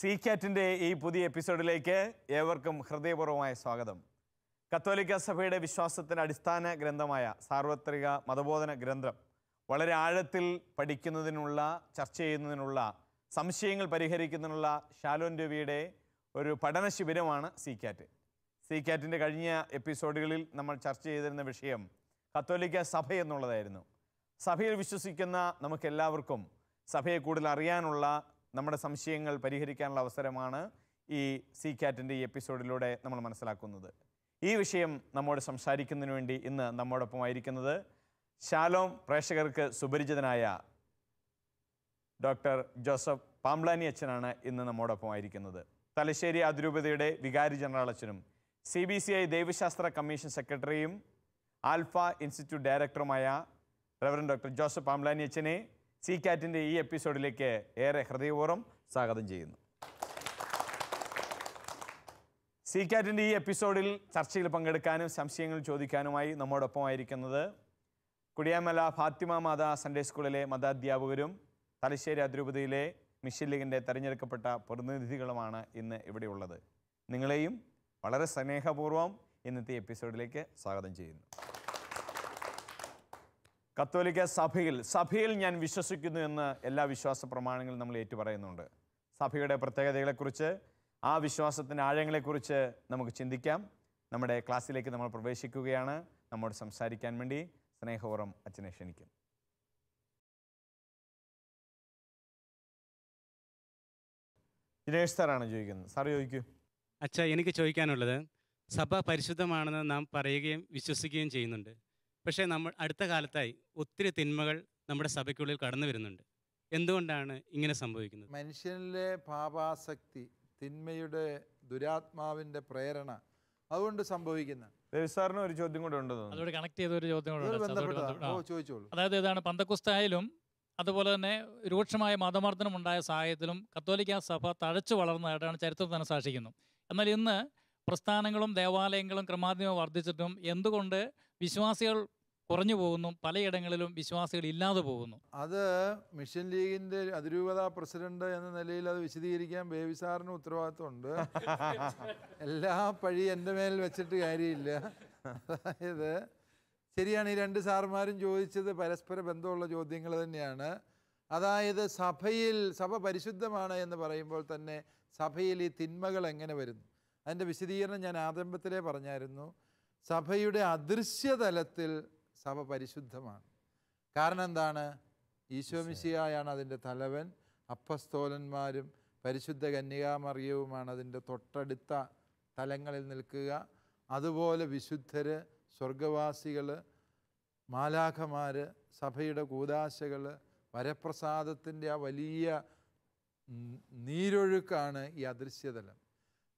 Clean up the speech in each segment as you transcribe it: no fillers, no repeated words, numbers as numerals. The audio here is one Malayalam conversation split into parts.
സി-കാറ്റിൻ്റെ ഈ പുതിയ എപ്പിസോഡിലേക്ക് ഏവർക്കും ഹൃദയപൂർവ്വമായ സ്വാഗതം. കത്തോലിക്ക സഭയുടെ വിശ്വാസത്തിൻ്റെ അടിസ്ഥാന ഗ്രന്ഥമായ സാർവത്രിക മതബോധന ഗ്രന്ഥം വളരെ ആഴത്തിൽ പഠിക്കുന്നതിനുള്ള, ചർച്ച ചെയ്യുന്നതിനുള്ള, സംശയങ്ങൾ പരിഹരിക്കുന്നതിനുള്ള ഷാലോൻ രവിയുടെ ഒരു പഠന ശിബിരമാണ് സി-കാറ്റ്. സി-കാറ്റിൻ്റെ കഴിഞ്ഞ എപ്പിസോഡുകളിൽ നമ്മൾ ചർച്ച ചെയ്തിരുന്ന വിഷയം കത്തോലിക്ക സഭ എന്നുള്ളതായിരുന്നു. സഭയിൽ വിശ്വസിക്കുന്ന നമുക്കെല്ലാവർക്കും സഭയെ കൂടുതൽ അറിയാനുള്ള, നമ്മുടെ സംശയങ്ങൾ പരിഹരിക്കാനുള്ള അവസരമാണ് ഈ സി-കാറ്റിൻ്റെ ഈ എപ്പിസോഡിലൂടെ നമ്മൾ മനസ്സിലാക്കുന്നത്. ഈ വിഷയം നമ്മോട് സംസാരിക്കുന്നതിന് വേണ്ടി ഇന്ന് നമ്മോടൊപ്പം ആയിരിക്കുന്നത് ഷാലോം പ്രേക്ഷകർക്ക് സുപരിചിതനായ ഡോക്ടർ ജോസഫ് പാംബ്ലാനി അച്ഛനാണ് ഇന്ന് നമ്മോടൊപ്പം ആയിരിക്കുന്നത്. തലശ്ശേരി അതിരൂപതയുടെ വികാരി ജനറൽ അച്ഛനും CBCI ദൈവശാസ്ത്ര കമ്മീഷൻ സെക്രട്ടറിയും ആൽഫ ഇൻസ്റ്റിറ്റ്യൂട്ട് ഡയറക്ടറുമായ റവറൻഡ് ഡോക്ടർ ജോസഫ് പാംബ്ലാനി അച്ഛനെ സി-കാറ്റിൻ്റെ ഈ എപ്പിസോഡിലേക്ക് ഏറെ ഹൃദയപൂർവ്വം സ്വാഗതം ചെയ്യുന്നു. സി-കാറ്റിൻ്റെ ഈ എപ്പിസോഡിൽ ചർച്ചയിൽ പങ്കെടുക്കാനും സംശയങ്ങൾ ചോദിക്കാനുമായി നമ്മോടൊപ്പമായിരിക്കുന്നത് കുടിയാമല ഫാത്തിമ മാതാ സൺഡേ സ്കൂളിലെ മതാധ്യാപകരും തലശ്ശേരി അതിരൂപതയിലെ മിഷൻ ലീഗിൻ്റെ തെരഞ്ഞെടുക്കപ്പെട്ട പ്രതിനിധികളുമാണ് ഇന്ന് ഇവിടെയുള്ളത്. നിങ്ങളെയും വളരെ സ്നേഹപൂർവ്വം ഇന്നത്തെ എപ്പിസോഡിലേക്ക് സ്വാഗതം ചെയ്യുന്നു. കത്തോലിക്ക സഭയിൽ ഞാൻ വിശ്വസിക്കുന്നു എന്ന് എല്ലാ വിശ്വാസ പ്രമാണങ്ങളും നമ്മൾ ഏറ്റുപറയുന്നുണ്ട്. സഭയുടെ പ്രത്യേകതകളെക്കുറിച്ച്, ആ വിശ്വാസത്തിൻ്റെ ആഴങ്ങളെക്കുറിച്ച് നമുക്ക് ചിന്തിക്കാം. നമ്മുടെ ക്ലാസ്സിലേക്ക് നമ്മൾ പ്രവേശിക്കുകയാണ്. നമ്മോട് സംസാരിക്കാൻ വേണ്ടി സ്നേഹപൂർവ്വം അച്ഛനെ ക്ഷണിക്കും. ദിനേഷ് സാറാണ് ചോദിക്കുന്നത്. സാർ ചോദിക്കൂ. അച്ഛാ, എനിക്ക് ചോദിക്കാനുള്ളത്, സഭ പരിശുദ്ധമാണെന്ന് നാം പറയുകയും വിശ്വസിക്കുകയും ചെയ്യുന്നുണ്ട്. പക്ഷേ നമ്മൾ അടുത്ത കാലത്തായി ഒത്തിരി തിന്മകൾ നമ്മുടെ സഭയ്ക്കുള്ളിൽ കടന്നു വരുന്നുണ്ട്. എന്തുകൊണ്ടാണ് ഇങ്ങനെ സംഭവിക്കുന്നത്? മനുഷ്യനിലെ പാപാസക്തി, തിന്മയുടെ ദുരാത്മാവിൻ്റെ പ്രേരണ അതുകൊണ്ട് സംഭവിക്കുന്ന. സാറിന് ഒരു ചോദ്യം കൂടെ ഉണ്ട്. അതോട് കണക്ട് ചെയ്ത ഒരു ചോദ്യം കൂടെ ചോദിച്ചോളൂ. അതായത് ഇതാണ്, പന്തക്കുസ്തായാലും അതുപോലെ തന്നെ രൂക്ഷമായ മതമർദ്ദനം ഉണ്ടായ സാഹചര്യത്തിലും കത്തോലിക്ക സഭ തഴച്ചു വളർന്നതായിട്ടാണ് ചരിത്രം തന്നെ സാക്ഷിക്കുന്നു. എന്നാൽ ഇന്ന് പ്രസ്ഥാനങ്ങളും ദേവാലയങ്ങളും ക്രമാതീതമായി വർദ്ധിച്ചിട്ടും എന്തുകൊണ്ട് വിശ്വാസികൾ കുറഞ്ഞു പോകുന്നു, പലയിടങ്ങളിലും വിശ്വാസികൾ ഇല്ലാതെ പോകുന്നു? അത് മിഷൻ ലീഗിൻ്റെ അതിരൂപത പ്രസിഡന്റ് എന്ന നിലയിൽ അത് വിശദീകരിക്കാൻ ബേബി സാറിന് ഉത്തരവാദിത്വമുണ്ട്. എല്ലാ പഴി എൻ്റെ മേൽ വെച്ചിട്ട് കാര്യമില്ല. അതായത് ശരിയാണ്, ഈ രണ്ട് സാറുമാരും ചോദിച്ചത് പരസ്പര ബന്ധമുള്ള ചോദ്യങ്ങൾ തന്നെയാണ്. അതായത് സഭ പരിശുദ്ധമാണ് എന്ന് പറയുമ്പോൾ തന്നെ സഭയിൽ ഈ തിന്മകൾ എങ്ങനെ വരുന്നു? അതിൻ്റെ വിശദീകരണം ഞാൻ ആരംഭത്തിലേ പറഞ്ഞായിരുന്നു. സഭയുടെ അദൃശ്യതലത്തിൽ സഭ പരിശുദ്ധമാണ്. കാരണം എന്താണ്? ഈശോ മിശിഹായാണ് അതിൻ്റെ തലവൻ. അപ്പസ്തോലന്മാരും പരിശുദ്ധ കന്യകാമറിയവുമാണ് അതിൻ്റെ തൊട്ടടുത്ത തലങ്ങളിൽ നിൽക്കുക. അതുപോലെ വിശുദ്ധർ, സ്വർഗവാസികൾ, മാലാഖമാർ, സഭയുടെ കൂദാശകൾ, വരപ്രസാദത്തിൻ്റെ ആ വലിയ നീരൊഴുക്കാണ് ഈ അദൃശ്യതലം.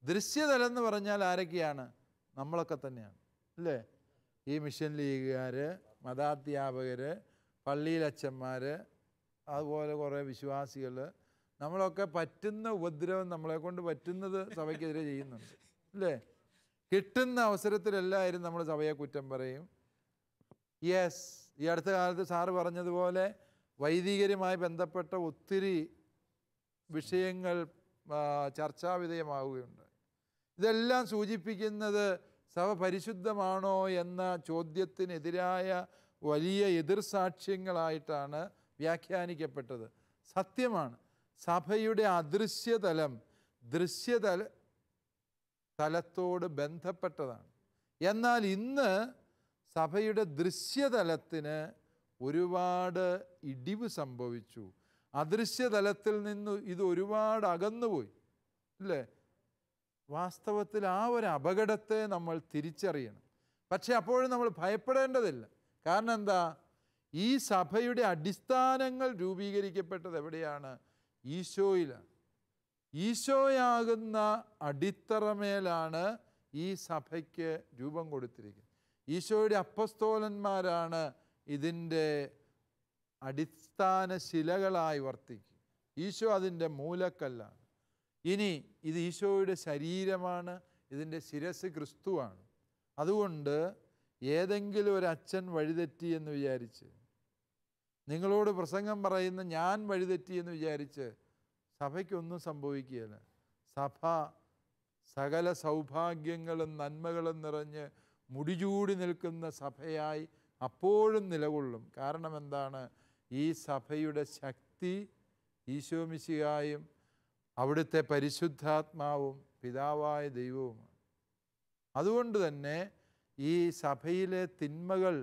ദൃശ്യതലം എന്ന് പറഞ്ഞാൽ ആരൊക്കെയാണ്? നമ്മളൊക്കെ തന്നെയാണ്, അല്ലേ? ഈ മിഷൻ ലീഗുകാർ, മതാധ്യാപകർ, പള്ളിയിലച്ചന്മാർ, അതുപോലെ കുറേ വിശ്വാസികൾ, നമ്മളൊക്കെ പറ്റുന്ന ഉപദ്രവം നമ്മളെ കൊണ്ട് പറ്റുന്നത് സഭയ്ക്കെതിരെ ചെയ്യുന്നുണ്ട്, അല്ലേ? കിട്ടുന്ന അവസരത്തിലെല്ലാവരും നമ്മൾ സഭയെ കുറ്റം പറയും. യെസ്, ഈ അടുത്ത കാലത്ത് സാറ് പറഞ്ഞതുപോലെ വൈദികരുമായി ബന്ധപ്പെട്ട ഒത്തിരി വിഷയങ്ങൾ ചർച്ചാവിധേയമാവുകയുണ്ട്. ഇതെല്ലാം സൂചിപ്പിക്കുന്നത് സഭ പരിശുദ്ധമാണോ എന്ന ചോദ്യത്തിനെതിരായ വലിയ എതിർസാക്ഷ്യങ്ങളായിട്ടാണ് വ്യാഖ്യാനിക്കപ്പെട്ടത്. സത്യമാണ്, സഭയുടെ അദൃശ്യതലം തലത്തോട് ബന്ധപ്പെട്ടതാണ്. എന്നാൽ ഇന്ന് സഭയുടെ ദൃശ്യതലത്തിന് ഒരുപാട് ഇടിവ് സംഭവിച്ചു. അദൃശ്യതലത്തിൽ നിന്ന് ഇത് ഒരുപാട് അകന്നുപോയി, അല്ലേ? വാസ്തവത്തിൽ ആ ഒരു അപകടത്തെ നമ്മൾ തിരിച്ചറിയണം. പക്ഷെ അപ്പോഴും നമ്മൾ ഭയപ്പെടേണ്ടതില്ല. കാരണം എന്താ? ഈ സഭയുടെ അടിസ്ഥാനങ്ങൾ രൂപീകരിക്കപ്പെട്ടത് എവിടെയാണ്? ഈശോയിലാണ്. ഈശോയാകുന്ന അടിത്തറമേലാണ് ഈ സഭയ്ക്ക് രൂപം കൊടുത്തിരിക്കുന്നത്. ഈശോയുടെ അപ്പസ്തോലന്മാരാണ് ഇതിൻ്റെ അടിസ്ഥാന ശിലകളായി വർത്തിക്കും. ഈശോ അതിൻ്റെ മൂലക്കല്ലാണ്. ഇനി ഇത് ഈശോയുടെ ശരീരമാണ്, ഇതിൻ്റെ ശിരസ് ക്രിസ്തുവാണ്. അതുകൊണ്ട് ഏതെങ്കിലും ഒരു അച്ഛൻ വഴിതെറ്റി എന്ന് വിചാരിച്ച്, നിങ്ങളോട് പ്രസംഗം പറയുന്ന ഞാൻ വഴിതെറ്റി എന്ന് വിചാരിച്ച് സഭയ്ക്കൊന്നും സംഭവിക്കുകയില്ല. സഭ സകല സൗഭാഗ്യങ്ങളും നന്മകളും നിറഞ്ഞ് മുടിചൂടി നിൽക്കുന്ന സഭയായി അപ്പോഴും നിലകൊള്ളും. കാരണം എന്താണ്? ഈ സഭയുടെ ശക്തി ഈശോ മിശിഹായും അവിടുത്തെ പരിശുദ്ധാത്മാവും പിതാവായ ദൈവവുമാണ്. അതുകൊണ്ട് തന്നെ ഈ സഭയിലെ തിന്മകൾ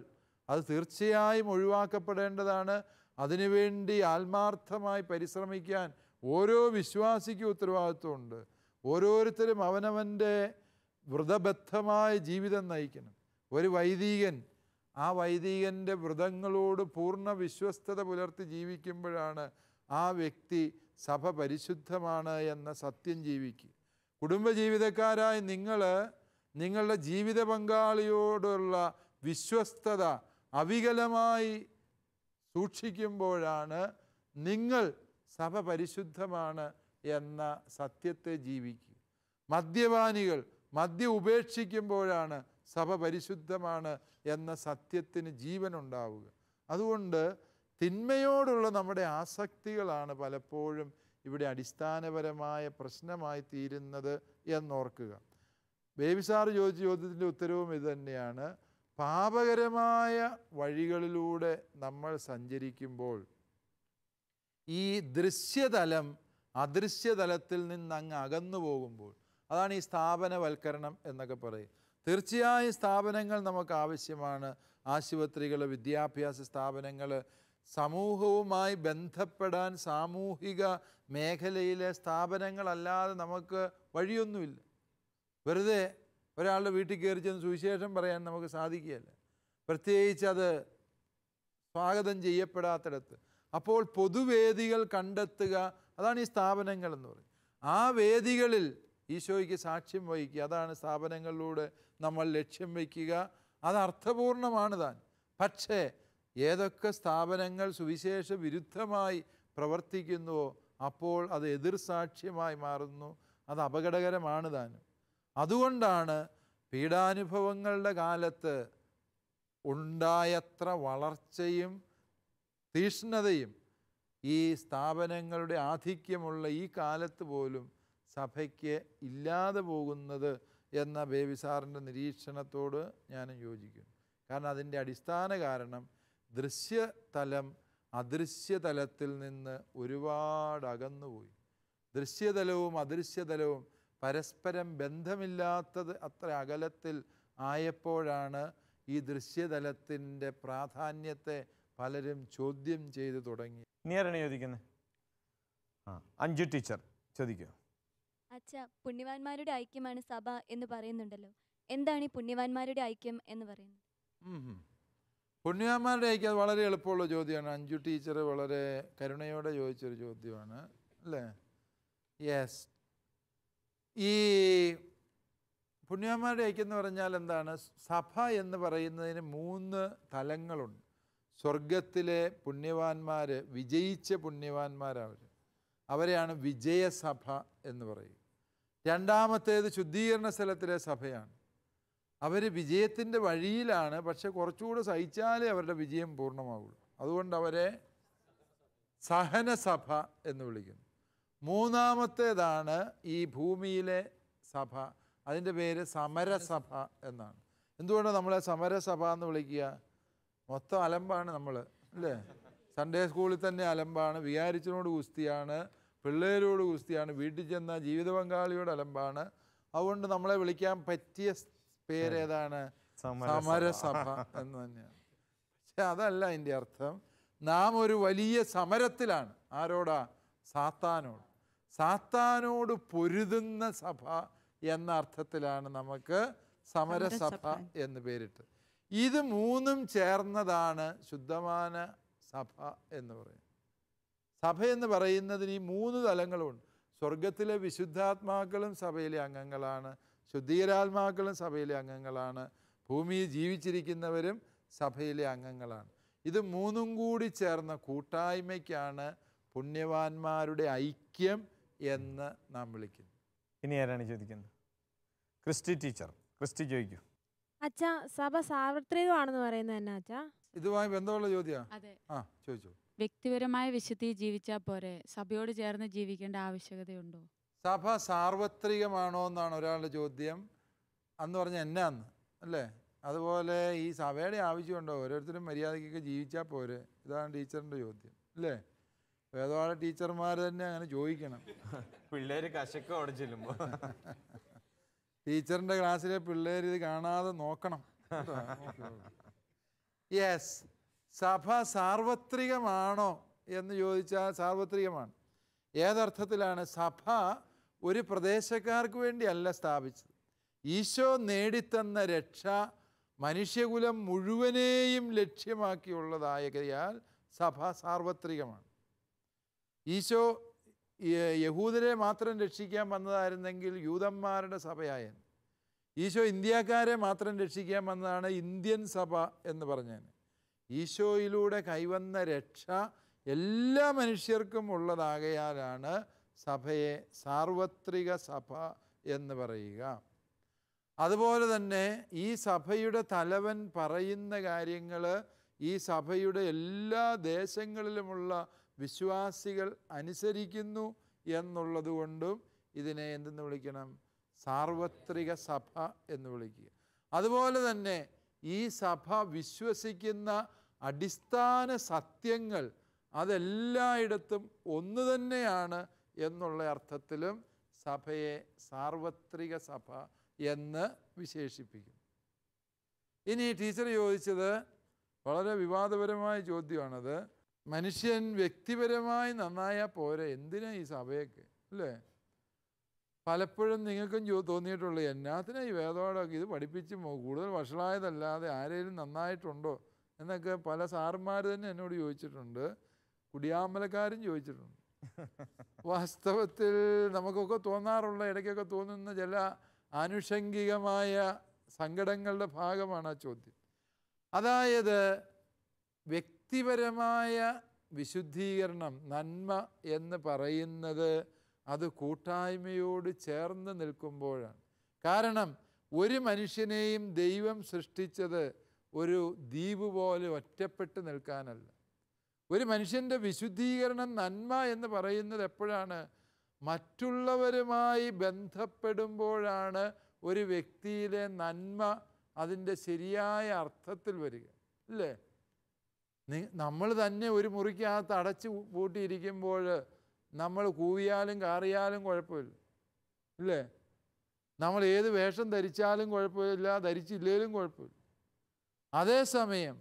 അത് തീർച്ചയായും ഒഴിവാക്കപ്പെടേണ്ടതാണ്. അതിനുവേണ്ടി ആത്മാർത്ഥമായി പരിശ്രമിക്കാൻ ഓരോ വിശ്വാസിക്കും ഉത്തരവാദിത്വമുണ്ട്. ഓരോരുത്തരും അവനവൻ്റെ വ്രതബദ്ധമായ ജീവിതം നയിക്കണം. ഒരു വൈദികൻ ആ വൈദികൻ്റെ വ്രതങ്ങളോട് പൂർണ്ണ വിശ്വസ്തത പുലർത്തി ജീവിക്കുമ്പോഴാണ് ആ വ്യക്തി സഭ പരിശുദ്ധമാണ് എന്ന സത്യം ജീവിക്കുക. കുടുംബജീവിതക്കാരായി നിങ്ങളുടെ ജീവിത പങ്കാളിയോടുള്ള വിശ്വസ്തത അവികലമായി സൂക്ഷിക്കുമ്പോഴാണ് നിങ്ങൾ സഭ പരിശുദ്ധമാണ് എന്ന സത്യത്തെ ജീവിക്കുക. മദ്യപാനികൾ മദ്യം ഉപേക്ഷിക്കുമ്പോഴാണ് സഭ പരിശുദ്ധമാണ് എന്ന സത്യത്തിന് ജീവനുണ്ടാവുക. അതുകൊണ്ട് തിന്മയോടുള്ള നമ്മുടെ ആസക്തികളാണ് പലപ്പോഴും ഇവിടെ അടിസ്ഥാനപരമായ പ്രശ്നമായി തീരുന്നത് എന്നോർക്കുക. ബേബി സാറ് ചോദിച്ച ചോദ്യത്തിൻ്റെ ഉത്തരവും ഇത് തന്നെയാണ്. പാപകരമായ വഴികളിലൂടെ നമ്മൾ സഞ്ചരിക്കുമ്പോൾ ഈ ദൃശ്യതലം അദൃശ്യതലത്തിൽ നിന്ന് അങ്ങ് അകന്നു പോകുമ്പോൾ, അതാണ് ഈ സ്ഥാപനവൽക്കരണം എന്നൊക്കെ പറയും. തീർച്ചയായും സ്ഥാപനങ്ങൾ നമുക്ക് ആവശ്യമാണ്. ആശുപത്രികൾ, വിദ്യാഭ്യാസ സ്ഥാപനങ്ങൾ, സമൂഹവുമായി ബന്ധപ്പെടാൻ സാമൂഹിക മേഖലയിലെ സ്ഥാപനങ്ങളല്ലാതെ നമുക്ക് വഴിയൊന്നുമില്ല. വെറുതെ ഒരാളുടെ വീട്ടിൽ കയറി ചെന്ന് സുവിശേഷം പറയാൻ നമുക്ക് സാധിക്കുകയില്ല, പ്രത്യേകിച്ച് അത് സ്വാഗതം ചെയ്യപ്പെടാത്തിടത്ത്. അപ്പോൾ പൊതുവേദികൾ കണ്ടെത്തുക, അതാണ് ഈ സ്ഥാപനങ്ങൾ എന്ന് പറയും. ആ വേദികളിൽ ഈശോയ്ക്ക് സാക്ഷ്യം വഹിക്കുക, അതാണ് സ്ഥാപനങ്ങളിലൂടെ നമ്മൾ ലക്ഷ്യം വയ്ക്കുക. അത് അർത്ഥപൂർണമാണ് താൻ. പക്ഷേ ഏതൊക്കെ സ്ഥാപനങ്ങൾ സുവിശേഷ വിരുദ്ധമായി പ്രവർത്തിക്കുന്നുവോ അപ്പോൾ അത് എതിർ സാക്ഷ്യമായി മാറുന്നു. അത് അപകടകരമാണ് താനും. അതുകൊണ്ടാണ് പീഡാനുഭവങ്ങളുടെ കാലത്ത് ഉണ്ടായത്ര വളർച്ചയും തീഷ്ണതയും ഈ സ്ഥാപനങ്ങളുടെ ആധിക്യമുള്ള ഈ കാലത്ത് പോലും സഭയ്ക്ക് ഇല്ലാതെ പോകുന്നത് എന്ന ബേബി സാറിൻ്റെ നിരീക്ഷണത്തോട് ഞാനും യോജിക്കുന്നു. കാരണം അതിൻ്റെ അടിസ്ഥാന കാരണം ദൃശ്യതലം അദൃശ്യതലത്തിൽ നിന്ന് ഒരുപാട് അകന്നുപോയി. ദൃശ്യതലവും അദൃശ്യതലവും പരസ്പരം ബന്ധമില്ലാത്തത് അത്ര അകലത്തിൽ ആയപ്പോഴാണ് ഈ ദൃശ്യതലത്തിൻ്റെ പ്രാധാന്യത്തെ പലരും ചോദ്യം ചെയ്തു തുടങ്ങി. ഇനി ആരാണ് ചോദിക്കുന്നത്? അഞ്ജു ടീച്ചർ ചോദിക്കുക. അച്ഛാ, പുണ്യവാന്മാരുടെ ഐക്യമാണ് സഭ എന്ന് പറയുന്നുണ്ടല്ലോ. എന്താണ് ഈ പുണ്യവാന്മാരുടെ ഐക്യം എന്ന് പറയുന്നത്? പുണ്യവാന്മാരുടെ ഐക്യം അത് വളരെ എളുപ്പമുള്ള ചോദ്യമാണ്. അഞ്ജു ടീച്ചർ വളരെ കരുണയോടെ ചോദിച്ചൊരു ചോദ്യമാണ് അല്ലേ? യെസ്. ഈ പുണ്യവാന്മാരുടെ ഐക്യം എന്ന് പറഞ്ഞാൽ എന്താണ്? സഭ എന്ന് പറയുന്നതിന് 3 തലങ്ങളുണ്ട്. സ്വർഗത്തിലെ പുണ്യവാന്മാർ, വിജയിച്ച പുണ്യവാന്മാരവർ, അവരെയാണ് വിജയസഭ എന്ന് പറയും. രണ്ടാമത്തേത് ശുദ്ധീകരണ സ്ഥലത്തിലെ സഭയാണ്. അവർ വിജയത്തിൻ്റെ വഴിയിലാണ്, പക്ഷെ കുറച്ചുകൂടെ സഹിച്ചാലേ അവരുടെ വിജയം പൂർണ്ണമാവുള്ളൂ. അതുകൊണ്ട് അവരെ സഹനസഭ എന്ന് വിളിക്കുന്നു. മൂന്നാമത്തേതാണ് ഈ ഭൂമിയിലെ സഭ, അതിൻ്റെ പേര് സമരസഭ എന്നാണ്. എന്തുകൊണ്ടാണ് നമ്മളെ സമരസഭ എന്ന് വിളിക്കുക? മൊത്തം അലമ്പാണ് നമ്മൾ അല്ലേ? സൺഡേ സ്കൂളിൽ തന്നെ അലമ്പാണ്, വികാരിച്ചനോട് ഗുസ്തിയാണ്, പിള്ളേരോട് ഗുസ്തിയാണ്, വീട്ടിൽ ചെന്ന ജീവിത പങ്കാളിയോട് അലമ്പാണ്. അതുകൊണ്ട് നമ്മളെ വിളിക്കാൻ പറ്റിയ പേരേതാണ്? സമരസഭ എന്ന് തന്നെയാണ്. പക്ഷെ അതല്ല അതിൻ്റെ അർത്ഥം. നാം ഒരു വലിയ സമരത്തിലാണ്. ആരോടാ? സാത്താനോട്. സാത്താനോട് പൊരുതുന്ന സഭ എന്ന അർത്ഥത്തിലാണ് നമുക്ക് സമരസഭ എന്ന് പേരിട്ട്. ഇത് 3ഉം ചേർന്നതാണ് ശുദ്ധമാന സഭ എന്ന് പറയുന്നത്. സഭ എന്ന് പറയുന്നതിന് ഈ 3 തലങ്ങളുണ്ട്. സ്വർഗത്തിലെ വിശുദ്ധാത്മാക്കളും സഭയിലെ അംഗങ്ങളാണ്, ശുദ്ധീകരാത്മാക്കളും സഭയിലെ അംഗങ്ങളാണ്, ഭൂമിയിൽ ജീവിച്ചിരിക്കുന്നവരും സഭയിലെ അംഗങ്ങളാണ്. ഇത് 3ഉം കൂടി ചേർന്ന കൂട്ടായ്മയ്ക്കാണ് പുണ്യവാന്മാരുടെ ഐക്യം എന്ന് നാം വിളിക്കുന്നു. ഇനി ആരാണ് ചോദിക്കുന്നത്? Christy teacher. ക്രിസ്റ്റി ചോദിക്കൂ. അച്ഛാ, സഭ സാർവത്രികമാണെന്ന് പറയുന്നത് എന്നാ അച്ഛാ? ഇതുമായി ബന്ധമുള്ള ചോദ്യമാണ്. അതെ. ചോദിച്ചു. വ്യക്തിപരമായ വിശുദ്ധി ജീവിച്ചാൽ പോരെ, സഭയോട് ചേർന്ന് ജീവിക്കേണ്ട ആവശ്യകതയുണ്ടോ? സഭ സാർവത്രികമാണോ എന്നാണ് ഒരാളുടെ ചോദ്യം. അന്ന് പറഞ്ഞ എന്നാന്ന് അല്ലേ? അതുപോലെ ഈ സഭയുടെ ആവശ്യമുണ്ടോ? ഓരോരുത്തരും മര്യാദയ്ക്കൊക്കെ ജീവിച്ചാൽ പോരെ? ഇതാണ് ടീച്ചറിൻ്റെ ചോദ്യം അല്ലേ? വേദപാഠ ടീച്ചർമാർ തന്നെ അങ്ങനെ ചോദിക്കണം. പിള്ളേര് കശക്ക ഉടച്ചില്ലുമ്പോ ടീച്ചറിൻ്റെ ക്ലാസ്സിലെ പിള്ളേർ ഇത് കാണാതെ നോക്കണം. യെസ്, സഭ സാർവത്രികമാണോ എന്ന് ചോദിച്ചാൽ സാർവത്രികമാണ്. ഏതർത്ഥത്തിലാണ്? സഭ ഒരു പ്രദേശക്കാർക്ക് വേണ്ടിയല്ല സ്ഥാപിച്ചത്. ഈശോ നേടിത്തന്ന രക്ഷ മനുഷ്യകുലം മുഴുവനെയും ലക്ഷ്യമാക്കിയുള്ളതായകയാൽ സഭ സാർവത്രികമാണ്. ഈശോ യഹൂദരെ മാത്രം രക്ഷിക്കാൻ വന്നതായിരുന്നെങ്കിൽ യൂതന്മാരുടെ സഭയായൻ. ഈശോ ഇന്ത്യക്കാരെ മാത്രം രക്ഷിക്കാൻ വന്നതാണ് ഇന്ത്യൻ സഭ എന്ന് പറഞ്ഞാൽ. ഈശോയിലൂടെ കൈവന്ന രക്ഷ എല്ലാ മനുഷ്യർക്കും ഉള്ളതാകയാലാണ് സഭയെ സാർവത്രിക സഭ എന്ന് പറയുക. അതുപോലെ തന്നെ ഈ സഭയുടെ തലവൻ പറയുന്ന കാര്യങ്ങൾ ഈ സഭയുടെ എല്ലാ ദേശങ്ങളിലുമുള്ള വിശ്വാസികൾ അനുസരിക്കുന്നു എന്നുള്ളത് കൊണ്ടും ഇതിനെ എന്തെന്ന് വിളിക്കണം? സാർവത്രിക സഭ എന്ന് വിളിക്കുക. അതുപോലെ തന്നെ ഈ സഭ വിശ്വസിക്കുന്ന അടിസ്ഥാന സത്യങ്ങൾ അതെല്ലായിടത്തും ഒന്ന് തന്നെയാണ് എന്നുള്ള അർത്ഥത്തിലും സഭയെ സാർവത്രിക സഭ എന്ന് വിശേഷിപ്പിക്കും. ഇനി ടീച്ചർ ചോദിച്ചത് വളരെ വിവാദപരമായ ചോദ്യമാണത്. മനുഷ്യൻ വ്യക്തിപരമായി നന്നായാൽ പോരെ, എന്തിനാ ഈ സഭയൊക്കെ അല്ലേ? പലപ്പോഴും നിങ്ങൾക്കും തോന്നിയിട്ടുള്ളൂ എന്നാത്തിനാ ഈ വേദപാഠമൊക്കെ, ഇത് പഠിപ്പിച്ച് കൂടുതൽ വഷളായതല്ലാതെ ആരെങ്കിലും നന്നായിട്ടുണ്ടോ എന്നൊക്കെ പല സാറുമാർ തന്നെ എന്നോട് ചോദിച്ചിട്ടുണ്ട്. കുടിയാമ്പലക്കാരും ചോദിച്ചിട്ടുണ്ട്. വാസ്തവത്തിൽ നമുക്കൊക്കെ തോന്നാറുള്ള, ഇടയ്ക്കൊക്കെ തോന്നുന്ന ചില ആനുഷംഗികമായ സങ്കടങ്ങളുടെ ഭാഗമാണ് ആ ചോദ്യം. അതായത് വ്യക്തിപരമായ വിശുദ്ധീകരണം, നന്മ എന്ന് പറയുന്നത് അത് കൂട്ടായ്മയോട് ചേർന്ന് നിൽക്കുമ്പോഴാണ്. കാരണം ഒരു മനുഷ്യനെയും ദൈവം സൃഷ്ടിച്ചത് ഒരു ദ്വീപ് പോലെ ഒറ്റപ്പെട്ട് നിൽക്കാനല്ല. ഒരു മനുഷ്യൻ്റെ വിശുദ്ധീകരണം, നന്മ എന്ന് പറയുന്നത് എപ്പോഴാണ്? മറ്റുള്ളവരുമായി ബന്ധപ്പെടുമ്പോഴാണ് ഒരു വ്യക്തിയിലെ നന്മ അതിൻ്റെ ശരിയായ അർത്ഥത്തിൽ വരിക അല്ലേ? നമ്മൾ തന്നെ ഒരു മുറിക്കകത്ത് അടച്ചു പൂട്ടിയിരിക്കുമ്പോൾ നമ്മൾ കൂവിയാലും കാറിയാലും കുഴപ്പമില്ല ഇല്ലേ? നമ്മൾ ഏത് വേഷം ധരിച്ചാലും കുഴപ്പമില്ല, ധരിച്ചില്ലേലും കുഴപ്പമില്ല. അതേസമയം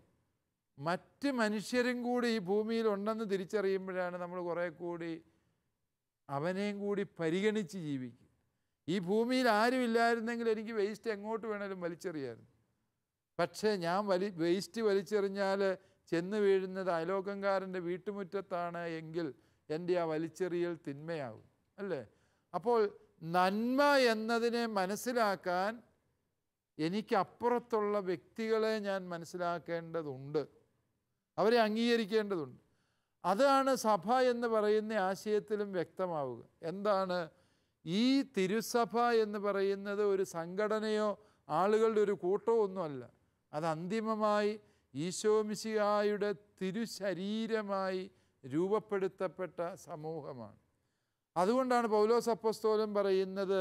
മറ്റ് മനുഷ്യരും കൂടി ഈ ഭൂമിയിൽ ഉണ്ടെന്ന് തിരിച്ചറിയുമ്പോഴാണ് നമ്മൾ കുറേ കൂടി അവനെയും കൂടി പരിഗണിച്ച് ജീവിക്കുക. ഈ ഭൂമിയിൽ ആരും ഇല്ലായിരുന്നെങ്കിൽ എനിക്ക് വേസ്റ്റ് എങ്ങോട്ട് വേണേലും വലിച്ചെറിയായിരുന്നു. പക്ഷേ ഞാൻ വേസ്റ്റ് വലിച്ചെറിഞ്ഞാൽ ചെന്ന് വീഴുന്നത് അയലോക്കംകാരൻ്റെ വീട്ടുമുറ്റത്താണ് എങ്കിൽ എൻ്റെ ആ വലിച്ചെറിയൽ തിന്മയാകും അല്ലേ? അപ്പോൾ നന്മ എന്നതിനെ മനസ്സിലാക്കാൻ എനിക്കപ്പുറത്തുള്ള വ്യക്തികളെ ഞാൻ മനസ്സിലാക്കേണ്ടതുണ്ട്, അവരെ അംഗീകരിക്കേണ്ടതുണ്ട്. അതാണ് സഭ എന്ന് പറയുന്ന ആശയത്തിലും വ്യക്തമാവുക. എന്താണ്? ഈ തിരുസഭ എന്ന് പറയുന്നത് ഒരു സംഘടനയോ ആളുകളുടെ ഒരു കൂട്ടമോ ഒന്നുമല്ല. അത് അന്തിമമായി ഈശോ മിശിഹായുടെ തിരുശരീരമായി രൂപപ്പെടുത്തപ്പെട്ട സമൂഹമാണ്. അതുകൊണ്ടാണ് പൗലോസ് അപ്പോസ്തലൻ പറയുന്നത്,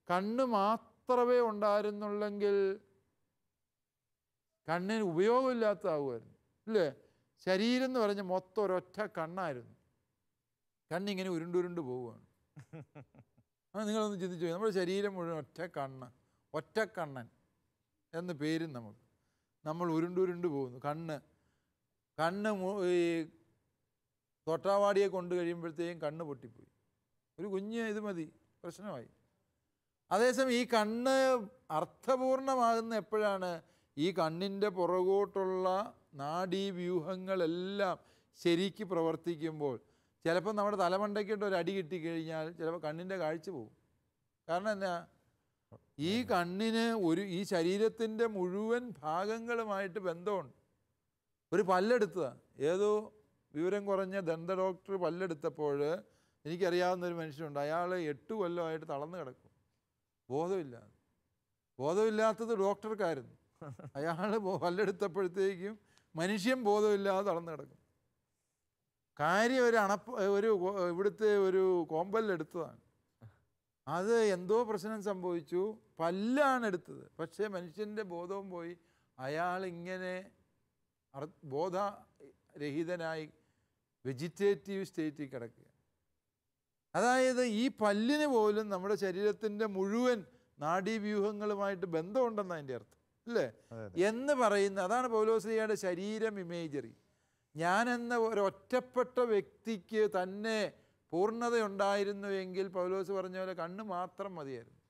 കണ്ണ് മാത്രമേ ഉണ്ടായിരുന്നുള്ളെങ്കിൽ കണ്ണിന് ഉപയോഗമില്ലാത്തതാകുമായിരുന്നു അല്ലേ? ശരീരം എന്ന് പറഞ്ഞാൽ മൊത്തം ഒരൊറ്റ കണ്ണായിരുന്നു. കണ്ണിങ്ങനെ ഉരുണ്ടുരുണ്ട് പോവുകയാണ്. നിങ്ങളൊന്ന് ചിന്തിച്ചു, നമ്മുടെ ശരീരം മുഴുവൻ ഒറ്റ കണ്ണ്, ഒറ്റക്കണ്ണൻ എന്ന് പേരും നമുക്ക്. നമ്മൾ ഉരുണ്ടുരുണ്ട് പോകുന്നു. കണ്ണ് ഈ തൊട്ടാവാടിയെ കൊണ്ട് കഴിയുമ്പോഴത്തേക്കും കണ്ണ് പൊട്ടിപ്പോയി. ഒരു കുഞ്ഞ് ഇത് മതി, പ്രശ്നമായി. അതേസമയം ഈ കണ്ണ് അർത്ഥപൂർണമാകുന്ന എപ്പോഴാണ്? ഈ കണ്ണിൻ്റെ പുറകോട്ടുള്ള നാഡീവ്യൂഹങ്ങളെല്ലാം ശരിക്ക് പ്രവർത്തിക്കുമ്പോൾ. ചിലപ്പോൾ നമ്മുടെ തലമണ്ടയ്ക്കിട്ട് ഒരു അടി കിട്ടിക്കഴിഞ്ഞാൽ ചിലപ്പോൾ കണ്ണിൻ്റെ കാഴ്ച പോകും. കാരണം എന്നാ? ഈ കണ്ണിന് ഈ ശരീരത്തിൻ്റെ മുഴുവൻ ഭാഗങ്ങളുമായിട്ട് ബന്ധമുണ്ട്. ഒരു പല്ലെടുത്തതാണ്, ഏതോ വിവരം കുറഞ്ഞ ദന്ത ഡോക്ടർ പല്ലെടുത്തപ്പോൾ എനിക്കറിയാവുന്നൊരു മനുഷ്യനുണ്ട്. അയാൾ 8 കൊല്ലമായിട്ട് തളർന്നു കിടക്കും, ബോധമില്ലാത്തത് ഡോക്ടർക്കായിരുന്നു. അയാൾ പല്ലെടുത്തപ്പോഴത്തേക്കും മനുഷ്യൻ ബോധമില്ലാതെ തളർന്നു കിടക്കും. കാര്യം ഒരു ഇവിടുത്തെ ഒരു കോമ്പല്ലെടുത്തതാണ്. അത് എന്തോ പ്രശ്നം സംഭവിച്ചു, പല്ലാണ് എടുത്തത്. പക്ഷേ മനുഷ്യൻ്റെ ബോധവും പോയി. അയാൾ ഇങ്ങനെ ബോധരഹിതനായി വെജിറ്റേറ്റീവ് സ്റ്റേറ്റിൽ കിടക്കുക. അതായത് ഈ പല്ലിന് പോലും നമ്മുടെ ശരീരത്തിൻ്റെ മുഴുവൻ നാഡീവ്യൂഹങ്ങളുമായിട്ട് ബന്ധമുണ്ടെന്ന് അതിൻ്റെ അർത്ഥം, അല്ലേ? എന്ന് പറയുന്ന അതാണ് പൗലോസ്ലീഹയുടെ ശരീരം ഇമേജറി. ഞാനെന്ന ഒരൊറ്റപ്പെട്ട വ്യക്തിക്ക് തന്നെ പൂർണ്ണതയുണ്ടായിരുന്നു എങ്കിൽ പൗലോസ് പറഞ്ഞ പോലെ കണ്ണ് മാത്രം മതിയായിരുന്നു,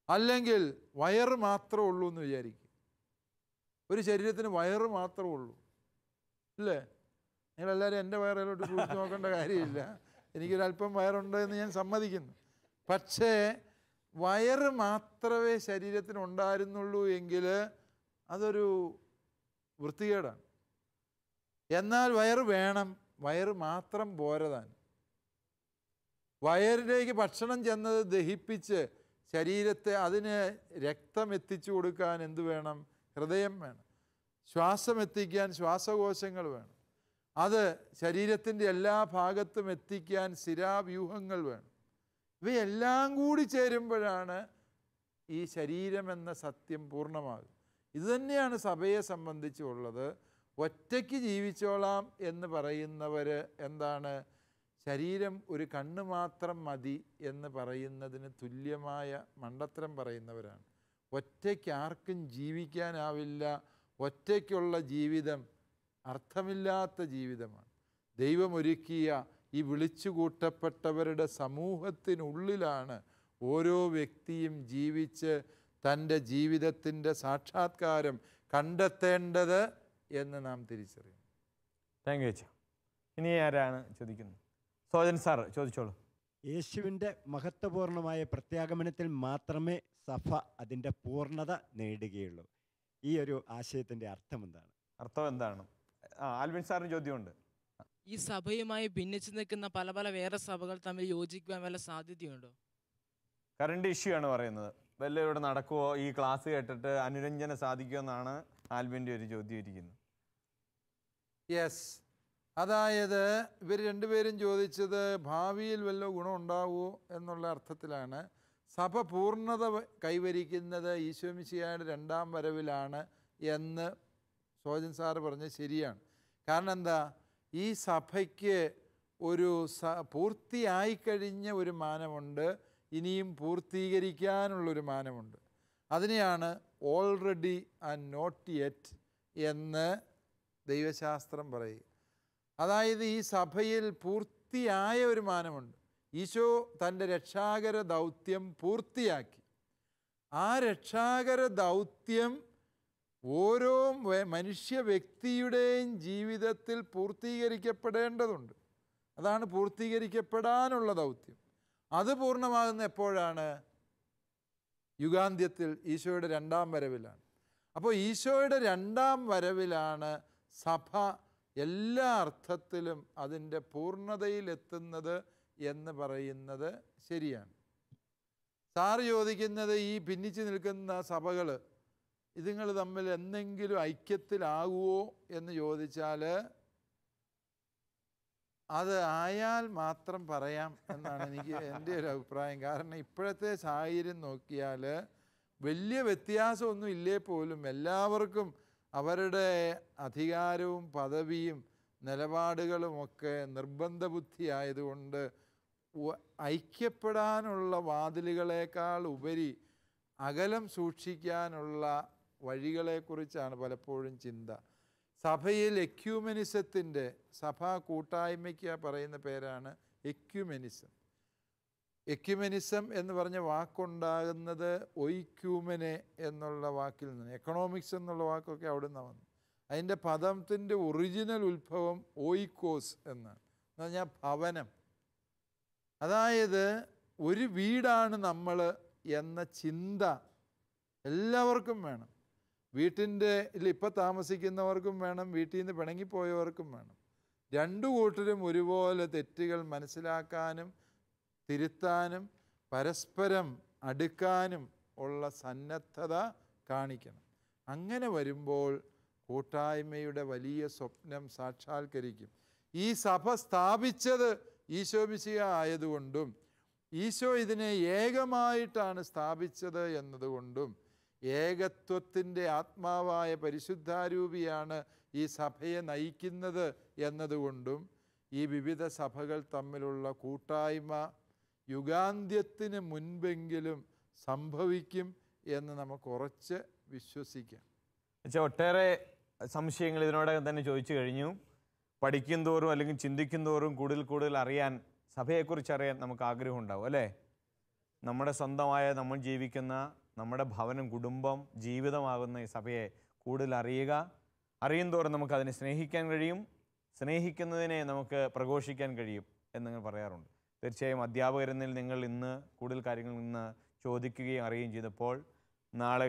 അല്ലെങ്കിൽ വയറ് മാത്രമേ ഉള്ളൂ എന്ന് വിചാരിക്കും. ഒരു ശരീരത്തിന് വയറ് മാത്രമേ ഉള്ളൂ, അല്ലേ? നിങ്ങളെല്ലാവരും എൻ്റെ വയറിലോട്ട് സൂക്ഷിച്ച് നോക്കേണ്ട കാര്യമില്ല. എനിക്കൊരല്പം വയറുണ്ട് എന്ന് ഞാൻ സമ്മതിക്കുന്നു. പക്ഷേ വയറ് മാത്രമേ ശരീരത്തിന് ഉണ്ടായിരുന്നുള്ളൂ എങ്കിൽ അതൊരു വൃത്തികേടാണ്. എന്നാൽ വയറ് വേണം, വയറ് മാത്രം പോരതാൻ. വയറിലേക്ക് ഭക്ഷണം ചെന്നത് ദഹിപ്പിച്ച് ശരീരത്തെ അതിന് രക്തം എത്തിച്ചു കൊടുക്കാൻ എന്ത് വേണം? ഹൃദയം വേണം. ശ്വാസം എത്തിക്കാൻ ശ്വാസകോശങ്ങൾ വേണം. അത് ശരീരത്തിൻ്റെ എല്ലാ ഭാഗത്തും എത്തിക്കാൻ ശിരാവ്യൂഹങ്ങൾ വേണം. ഇവയെല്ലാം കൂടി ചേരുമ്പോഴാണ് ഈ ശരീരമെന്ന സത്യം പൂർണ്ണമാകും. ഇതുതന്നെയാണ് സഭയെ സംബന്ധിച്ചുള്ളത്. ഒറ്റയ്ക്ക് ജീവിച്ചോളാം എന്ന് പറയുന്നവർ എന്താണ്? ശരീരം ഒരു കണ്ണ് മാത്രം മതി എന്ന് പറയുന്നതിന് തുല്യമായ മണ്ടത്തരം പറയുന്നവരാണ്. ഒറ്റയ്ക്ക് ആർക്കും ജീവിക്കാനാവില്ല. ഒറ്റയ്ക്കുള്ള ജീവിതം അർത്ഥമില്ലാത്ത ജീവിതമാണ്. ദൈവം ഒരുക്കിയ ഈ വിളിച്ചു കൂട്ടപ്പെട്ടവരുടെ സമൂഹത്തിനുള്ളിലാണ് ഓരോ വ്യക്തിയും ജീവിച്ച് തൻ്റെ ജീവിതത്തിൻ്റെ സാക്ഷാത്കാരം കണ്ടെത്തേണ്ടത് എന്ന് നാം തിരിച്ചറിയും. താങ്ക് യു അച്ഛാ. ഇനി ആരാണ് ചോദിക്കുന്നത്? സോജൻ സാർ ചോദിച്ചോളൂ. യേശുവിൻ്റെ മഹത്വപൂർണമായ പ്രത്യാഗമനത്തിൽ മാത്രമേ സഭ അതിൻ്റെ പൂർണ്ണത നേടുകയുള്ളൂ. ഈ ഒരു ആശയത്തിൻ്റെ അർത്ഥം എന്താണ്? അർത്ഥം എന്താണ്? ആൽവിൻ സാറിന് ചോദ്യമുണ്ട്. ഈ സഭയുമായി ഭിന്നിച്ചു നിൽക്കുന്ന പല പല വേറെ സഭകൾ തമ്മിൽ യോജിക്കുവാൻ വല്ല സാധ്യതയുണ്ടോ? കറണ്ട് ഇഷ്യൂ ആണ് പറയുന്നത്. വല്ല ഇവിടെ നടക്കുമോ? ഈ ക്ലാസ് കേട്ടിട്ട് അനുരഞ്ജനം സാധിക്കുമോ എന്നാണ് ആൽവിൻ്റെ ഒരു ചോദ്യം ഇരിക്കുന്നത്. യെസ്, അതായത് ഇവർ രണ്ടുപേരും ചോദിച്ചത് ഭാവിയിൽ വല്ല ഗുണമുണ്ടാവുമോ എന്നുള്ള അർത്ഥത്തിലാണ്. സഭ പൂർണ്ണത കൈവരിക്കുന്നത് ഈശോമിശിഹായുടെ രണ്ടാം വരവിലാണ് എന്ന് സോജൻ സാറ് പറഞ്ഞത് ശരിയാണ്. കാരണം എന്താ? ഈ സഭയ്ക്ക് ഒരു പൂർത്തിയായിക്കഴിഞ്ഞ ഒരു മാനമുണ്ട്, ഇനിയും പൂർത്തീകരിക്കാനുള്ളൊരു മാനമുണ്ട്. അതിനെയാണ് ഓൾറെഡി ആൻഡ് നോട്ട് യെറ്റ് എന്ന് ദൈവശാസ്ത്രം പറയുക. അതായത് ഈ സഭയിൽ പൂർത്തിയായ ഒരു മാനമുണ്ട്. ഈശോ തൻ്റെ രക്ഷാകര ദൗത്യം പൂർത്തിയാക്കി. ആ രക്ഷാകര ദൗത്യം ഓരോ മനുഷ്യ വ്യക്തിയുടെയും ജീവിതത്തിൽ പൂർത്തീകരിക്കപ്പെടേണ്ടതുണ്ട്. അതാണ് പൂർത്തീകരിക്കപ്പെടാനുള്ള ദൗത്യം. അത് പൂർണ്ണമാകുന്ന എപ്പോഴാണ്? യുഗാന്ത്യത്തിൽ, ഈശോയുടെ രണ്ടാം വരവിലാണ്. അപ്പോൾ ഈശോയുടെ രണ്ടാം വരവിലാണ് സഭ എല്ലാ അർത്ഥത്തിലും അതിൻ്റെ പൂർണ്ണതയിലെത്തുന്നത് എന്ന് പറയുന്നത് ശരിയാണ്. സാറ് ചോദിക്കുന്നത് ഈ ഭിന്നിച്ച് നിൽക്കുന്ന സഭകൾ ഇതുങ്ങൾ തമ്മിൽ എന്തെങ്കിലും ഐക്യത്തിലാകുമോ എന്ന് ചോദിച്ചാൽ അത് ആയാൽ മാത്രം പറയാം എന്നാണ് എൻ്റെ ഒരു അഭിപ്രായം. കാരണം ഇപ്പോഴത്തെ സാഹചര്യം നോക്കിയാൽ വലിയ വ്യത്യാസമൊന്നും ഇല്ലേ പോലും എല്ലാവർക്കും അവരുടെ അധികാരവും പദവിയും നിലപാടുകളുമൊക്കെ നിർബന്ധ ബുദ്ധി ആയതുകൊണ്ട് ഐക്യപ്പെടാനുള്ള വാതിലുകളേക്കാൾ ഉപരി അകലം സൂക്ഷിക്കാനുള്ള വഴികളെക്കുറിച്ചാണ് പലപ്പോഴും ചിന്ത. സഭയിൽ എക്യൂമെനിസത്തിൻ്റെ, സഭാ കൂട്ടായ്മയ്ക്ക് പറയുന്ന പേരാണ് എക്യൂമെനിസം. എക്യുമെനിസം എന്ന് പറഞ്ഞ വാക്കുണ്ടാകുന്നത് ഒയ്ക്യൂമനെ എന്നുള്ള വാക്കിൽ നിന്ന്, എക്കണോമിക്സ് എന്നുള്ള വാക്കൊക്കെ അവിടെ നിന്നാണ് വന്നത്. അതിൻ്റെ പദത്തിൻ്റെ ഒറിജിനൽ ഉത്ഭവം ഓയിക്കോസ് എന്നാണ്, എന്ന് പറഞ്ഞാൽ ഭവനം. അതായത് ഒരു വീടാണ് നമ്മൾ എന്ന ചിന്ത എല്ലാവർക്കും വേണം. വീട്ടിൻ്റെ ഇപ്പം താമസിക്കുന്നവർക്കും വേണം, വീട്ടിൽ നിന്ന് പിണങ്ങിപ്പോയവർക്കും വേണം. രണ്ടു കൂട്ടരും ഒരുപോലെ തെറ്റുകൾ മനസ്സിലാക്കാനും തിരുത്താനും പരസ്പരം അടുക്കാനും ഉള്ള സന്നദ്ധത കാണിക്കണം. അങ്ങനെ വരുമ്പോൾ കൂട്ടായ്മയുടെ വലിയ സ്വപ്നം സാക്ഷാത്കരിക്കും. ഈ സഭ സ്ഥാപിച്ചത് ഈശോ മിശിഹ ആയതുകൊണ്ടും ഈശോ ഇതിനെ ഏകമായിട്ടാണ് സ്ഥാപിച്ചത് എന്നതുകൊണ്ടും ഏകത്വത്തിൻ്റെ ആത്മാവായ പരിശുദ്ധാരൂപിയാണ് ഈ സഭയെ നയിക്കുന്നത് എന്നതുകൊണ്ടും ഈ വിവിധ സഭകൾ തമ്മിലുള്ള കൂട്ടായ്മ യുഗാന്ത്യത്തിന് മുൻപെങ്കിലും സംഭവിക്കും എന്ന് നമുക്ക് ഉറച്ച് വിശ്വസിക്കാം. ഒട്ടേറെ സംശയങ്ങൾ ഇതിനോടകം തന്നെ ചോദിച്ചു കഴിഞ്ഞു. പഠിക്കും തോറും അല്ലെങ്കിൽ ചിന്തിക്കും തോറും കൂടുതൽ അറിയാൻ, സഭയെക്കുറിച്ച് അറിയാൻ നമുക്ക് ആഗ്രഹം ഉണ്ടാവും അല്ലേ? നമ്മുടെ സ്വന്തമായ നമ്മൾ ജീവിക്കുന്ന നമ്മുടെ ഭവനം, കുടുംബം, ജീവിതമാകുന്ന ഈ സഭയെ കൂടുതൽ അറിയും തോറും നമുക്കതിനെ സ്നേഹിക്കാൻ കഴിയും, സ്നേഹിക്കുന്നതിനെ നമുക്ക് പ്രഘോഷിക്കാൻ കഴിയും എന്ന് പറയാറുണ്ട്. തീർച്ചയായും അധ്യാപകരെന്നിൽ നിങ്ങൾ ഇന്ന് കൂടുതൽ കാര്യങ്ങൾ ഇന്ന് ചോദിക്കുകയും അറിയുകയും ചെയ്തപ്പോൾ നാളെ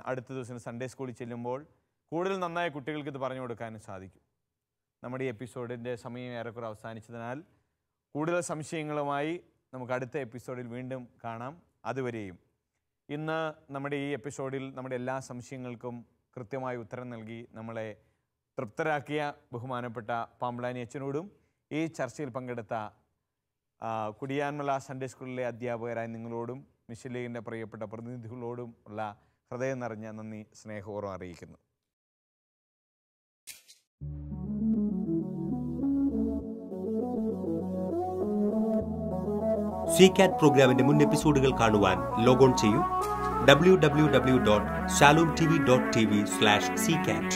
അടുത്ത ദിവസം സൺഡേ സ്കൂളിൽ ചെല്ലുമ്പോൾ കൂടുതൽ നന്നായി കുട്ടികൾക്ക് ഇത് പറഞ്ഞു കൊടുക്കാനും സാധിക്കും. നമ്മുടെ ഈ എപ്പിസോഡിൻ്റെ സമയം ഏറെക്കുറെ അവസാനിച്ചതിനാൽ കൂടുതൽ സംശയങ്ങളുമായി നമുക്ക് അടുത്ത എപ്പിസോഡിൽ വീണ്ടും കാണാം. അതുവരെയും ഇന്ന് നമ്മുടെ ഈ എപ്പിസോഡിൽ നമ്മുടെ എല്ലാ സംശയങ്ങൾക്കും കൃത്യമായി ഉത്തരം നൽകി നമ്മളെ തൃപ്തരാക്കിയ ബഹുമാനപ്പെട്ട പാമ്പ്ലാനി അച്ഛനോടും ഈ ചർച്ചയിൽ പങ്കെടുത്ത കുടിയാൻമല സൺഡേ സ്കൂളിലെ അധ്യാപകരായ നിങ്ങളോടും മിഷൻ ലീഗിൻ്റെ പ്രിയപ്പെട്ട പ്രതിനിധികളോടും ഉള്ള ഹൃദയം നിറഞ്ഞ നന്ദി സ്നേഹപൂർവ്വം അറിയിക്കുന്നു. CCAT പ്രോഗ്രാമിന്റെ മുൻ എപ്പിസോഡുകൾ കാണുവാൻ ലോഗോൺ ചെയ്യൂ www.shalomtv.tv/ccat.